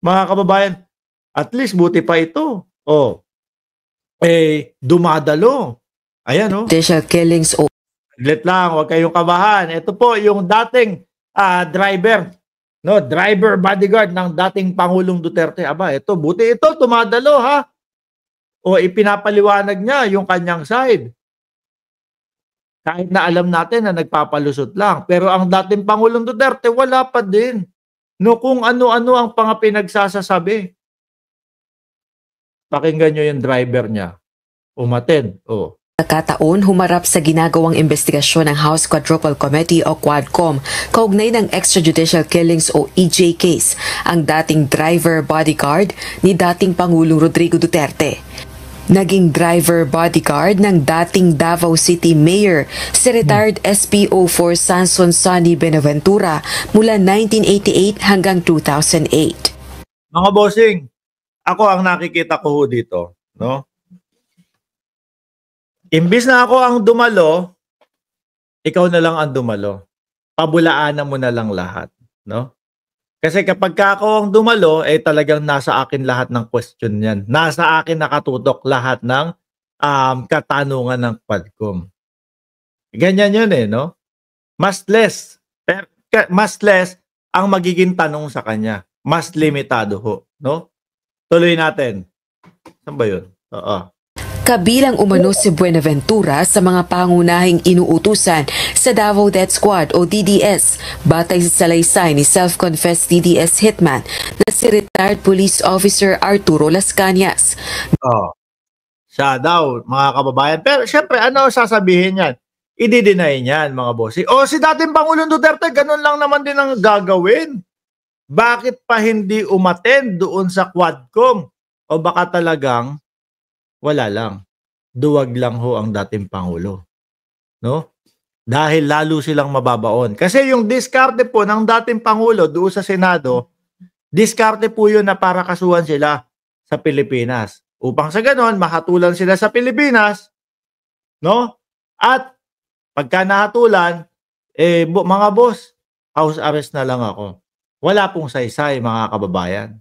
mga kababayan. At least buti pa ito. Oh, dumadalo. Ayan, oh. Judicial killings o Saglit lang, huwag kayong kabahan. Ito po yung dating driver, no, driver bodyguard ng dating Pangulong Duterte. Aba, ito, buti ito, tumadalo ha. O ipinapaliwanag niya yung kanyang side. Kahit na alam natin na nagpapalusot lang. Pero ang dating Pangulong Duterte, wala pa din. No, kung ano-ano ang mga pinagsasasabi. Pakinggan nyo yung driver niya. Umaten. Oh. Pagkataon, humarap sa ginagawang investigasyon ng House Quadruple Committee o Quadcom kaugnay ng extrajudicial killings o EJ case ang dating driver bodyguard ni dating Pangulong Rodrigo Duterte. Naging driver bodyguard ng dating Davao City Mayor si retired SPO4 Sanson Sonny Benaventura mula 1988 hanggang 2008. Mga bossing, ako ang nakikita ko dito, no? Imbis na ako ang dumalo, ikaw na lang ang dumalo. Pabulaanan mo na lang lahat, no? Kasi kapag ako ang dumalo, talagang nasa akin lahat ng question yan. Nasa akin nakatutok lahat ng katanungan ng Quadcom. Ganyan yun no? Mas less ang magiging tanong sa kanya. Mas limitado ho, no? Tuloy natin. Saan ba yun? Oo. Kabilang umano si Buenaventura sa mga pangunahing inuutusan sa Davao Death Squad o DDS batay sa salaysay ni self-confessed DDS hitman na si retired police officer Arturo Las Cañas. Siya daw, mga kababayan. Pero syempre, ano sasabihin yan? I-deny niyan, mga bossy. Si dating Pangulong Duterte, ganun lang naman din ang gagawin. Bakit pa hindi umattend doon sa Quadcom? O baka talagang wala lang. Duwag lang ho ang dating Pangulo. No? Dahil lalo silang mababaon. Kasi yung diskarte po ng dating Pangulo doon sa Senado, diskarte po yun na para kasuhan sila sa Pilipinas. Upang sa ganon, mahatulan sila sa Pilipinas. No? At pagka nahatulan, mga boss, house arrest na lang ako. Wala pong saysay, mga kababayan.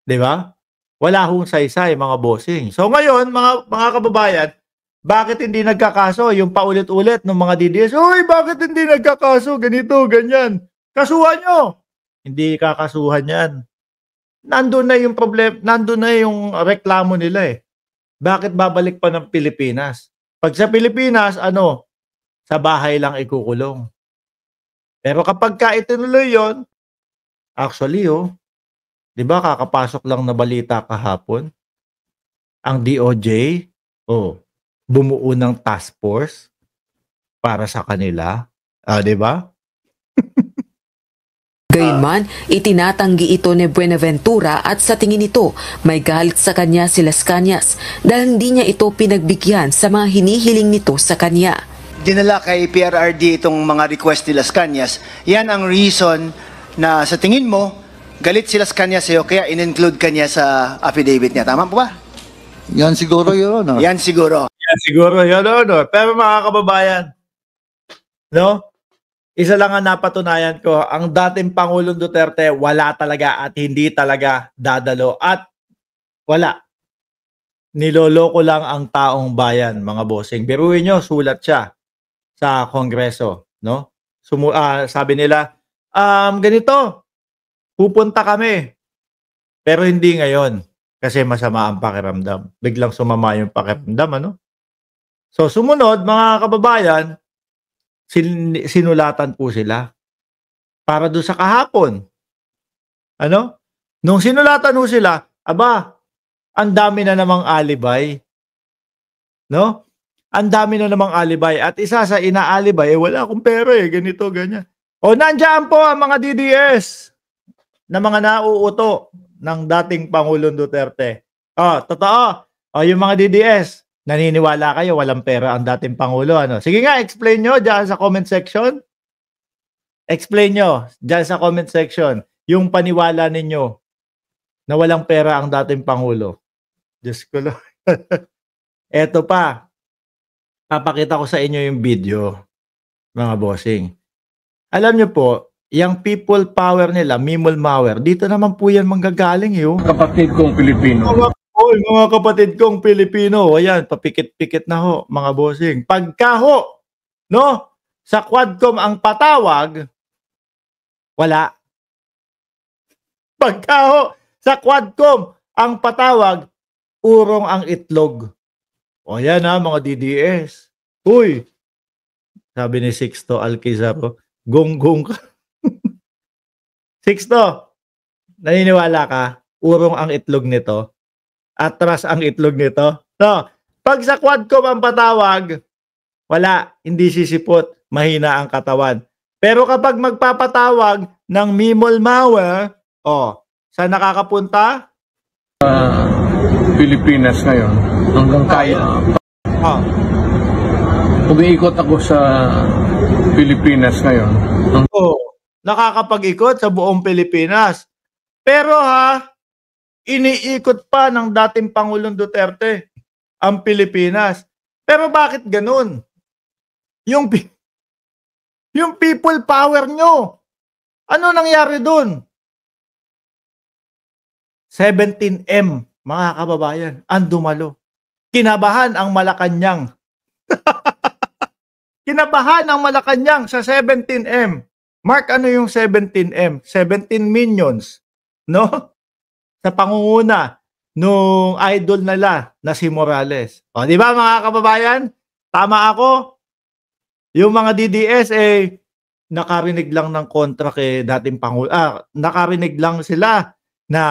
Di ba? Wala hong saysay, mga bossing. So ngayon, mga kababayan, bakit hindi nagkakaso yung paulit-ulit ng mga DDS? Uy, bakit hindi nagkakaso? Ganito, ganyan. Kasuhan nyo. Hindi kakasuhan yan. Nandun na yung problem, nandun na yung reklamo nila Bakit babalik pa ng Pilipinas? Pag sa Pilipinas, sa bahay lang ikukulong. Pero kapag itinuloy yon, actually, di ba kakapasok lang na balita kahapon? Ang DOJ, bumuo ng task force para sa kanila. Di ba? Gayunman, itinatanggi ito ni Buenaventura at sa tingin nito, may galit sa kanya si Las Cañas dahil hindi niya ito pinagbigyan sa mga hinihiling nito sa kanya. Dinala kay PRRD itong mga request ni Las Cañas. Yan ang reason na sa tingin mo, galit si Las Cañas sa'yo kaya in-include ka niya sa affidavit niya. Tama po ba? Yan siguro yun. Yan siguro. Yan siguro yun. Pero mga kababayan, no? Isa lang ang napatunayan ko, ang dating Pangulong Duterte wala talaga at hindi talaga dadalo at wala. Niloloko lang ang taong bayan, mga bossing. Biruin nyo, sulat siya sa Kongreso, no? Sabi nila, ganito, pupunta kami. Pero hindi ngayon kasi masama ang pakiramdam. Biglang sumama yung pakiramdam, So sumunod, mga kababayan, sinulatan po sila para doon sa kahapon. Nung sinulatan po sila, ang dami na namang alibay. No? Ang dami na namang alibay. At isa sa inaalibay, wala akong pera ganito, ganyan. Nandiyan po ang mga DDS na mga nauuto ng dating Pangulong Duterte. Totoo. Yung mga DDS, naniniwala kayo, walang pera ang dating Pangulo. Sige nga, explain nyo dyan sa comment section. Explain nyo dyan sa comment section yung paniwala ninyo na walang pera ang dating Pangulo. Diyos ko lang. Eto pa. Papakita ko sa inyo yung video, mga bossing. Alam nyo po, yung people power nila, mimol power, dito naman po yan manggagaling yun. Kapatid kong Pilipino. Mga kapatid kong Pilipino, ayan, papikit-pikit na ho, mga bossing. Pagka ho, no, sa Quadcom ang patawag, wala. Pagka ho, sa Quadcom ang patawag, urong ang itlog. O yan ha, mga DDS. Uy, sabi ni Sixto Alquizar, gonggong ka. Sixto, naniniwala ka, urong ang itlog nito? Atras ang itlog nito? No. Pag sa Quadcom ang patawag, wala, hindi sisipot, mahina ang katawan. Pero kapag magpapatawag ng mimol mawer, saan nakakapunta? Pilipinas ngayon. Hanggang kaya. Umiikot ako sa Pilipinas ngayon. Nakakapag-ikot sa buong Pilipinas. Pero iniikot pa ng dating Pangulong Duterte ang Pilipinas. Pero bakit ganun? Yung people power nyo. Ano nangyari dun? 17M, mga kababayan, ang dumalo. Kinabahan ang Malacanang. Kinabahan ang Malacanang sa 17M. Mark, ano yung 17M? 17 minions, no? Sa pangunguna nung idol nila na si Morales. O, di ba mga kababayan? Tama ako? Yung mga DDS nakarinig lang ng kontra kay dating Pangulo. Nakarinig lang sila na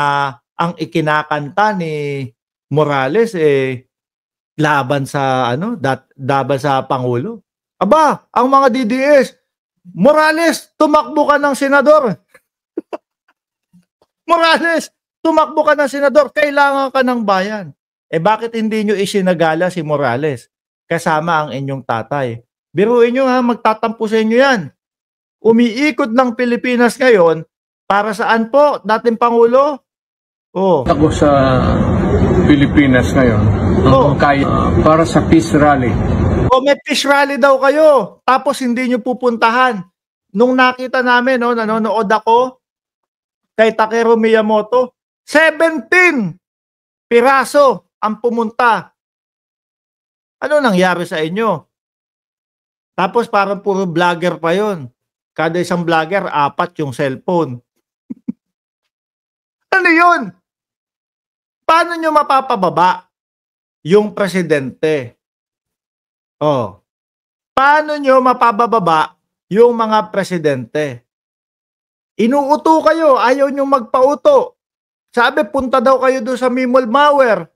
ang ikinakanta ni Morales laban sa laban sa Pangulo. Aba, ang mga DDS, Morales, tumakbo ka ng senador. Morales, tumakbo ka ng senador, kailangan ka ng bayan. Bakit hindi nyo isinagala si Morales kasama ang inyong tatay? Biruin nyo magtatampo sa inyo yan. Umiikot ng Pilipinas ngayon, para saan po, dating Pangulo? Ako sa Pilipinas ngayon. Hanggang kaya. Para sa peace rally. May peace rally daw kayo. Tapos hindi nyo pupuntahan. Nung nakita namin, nanonood ako kay Takeru Miyamoto, 17 piraso ang pumunta. Ano nangyari sa inyo? Tapos parang puro vlogger pa yon. Kada isang vlogger, 4 yung cellphone. Ano yun? Paano nyo mapapababa yung presidente? Paano nyo mapapababa yung mga presidente? Inuuto kayo, ayaw nyo magpauto. Sabi, punta daw kayo doon sa Mimol Mawer.